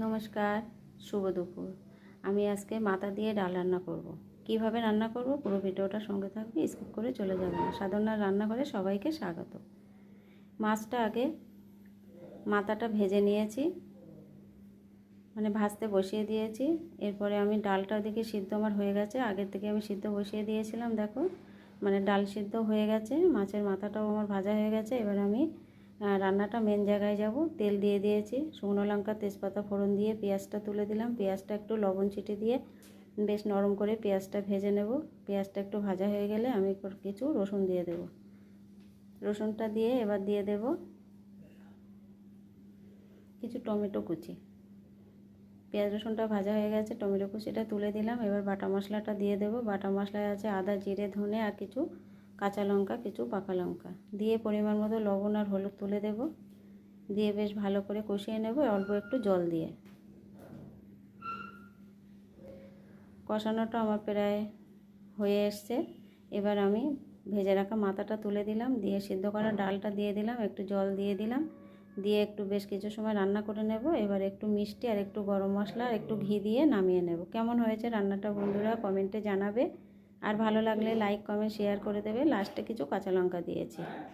নমস্কার, শুভ দুপুর। আমি আজকে মাথা দিয়ে ডাল রান্না করব। কিভাবে রান্না করব পুরো ভিডিওটা সঙ্গে থাকবে, স্কিপ করে চলে যাবে না। সাধারণ রান্নাঘরে সবাইকে স্বাগত। মাছটা আগে মাথাটা ভেজে নিয়েছি, মানে ভাজতে বসিয়ে দিয়েছি। এরপরে আমি ডালটা দিকে সিদ্ধ আমার হয়ে গেছে, আগের থেকে আমি সিদ্ধ বসিয়ে দিয়েছিলাম। দেখো, মানে ডাল সিদ্ধ হয়ে গেছে, মাছের মাথাটাও আমার ভাজা হয়ে গেছে। এবার আমি রান্নাটা মেন জায়গায় যাব। তেল দিয়ে দিয়েছি, শুকনো লঙ্কা তেজপাতা ফোড়ন দিয়ে পেঁয়াজটা তুলে দিলাম। পেঁয়াজটা একটু লবণ ছিটে দিয়ে বেশ নরম করে পেঁয়াজটা ভেজে নেব। পেঁয়াজটা একটু ভাজা হয়ে গেলে আমি কিছু রসুন দিয়ে দেব। রসুনটা দিয়ে এবার দিয়ে দেব কিছু টমেটো কুচি। পেঁয়াজ রসুনটা ভাজা হয়ে গেছে, টমেটো কুচিটা তুলে দিলাম। এবার বাটা মশলাটা দিয়ে দেব। বাটা মশলায় আছে আদা, জিরে, ধনে আর কিছু কাঁচা লঙ্কা, কিছু পাকা লঙ্কা দিয়ে পরিমাণ মতো লবণ আর হলুদ তুলে দেব। দিয়ে বেশ ভালো করে কষিয়ে নেব অল্প একটু জল দিয়ে। কষানোটা আমার প্রায় হয়ে এসছে। এবার আমি ভেজে রাখা মাথাটা তুলে দিলাম, দিয়ে সিদ্ধ করা ডালটা দিয়ে দিলাম, একটু জল দিয়ে দিলাম, দিয়ে একটু বেশ কিছু সময় রান্না করে নেব। এবার একটু মিষ্টি আর একটু গরম মশলা আর একটু ঘি দিয়ে নামিয়ে নেব। কেমন হয়েছে রান্নাটা বন্ধুরা কমেন্টে জানাবে, আর ভালো লাগলে লাইক কমেন্ট শেয়ার করে দেবে। লাস্টে কিছু কাঁচা লঙ্কা দিয়েছি।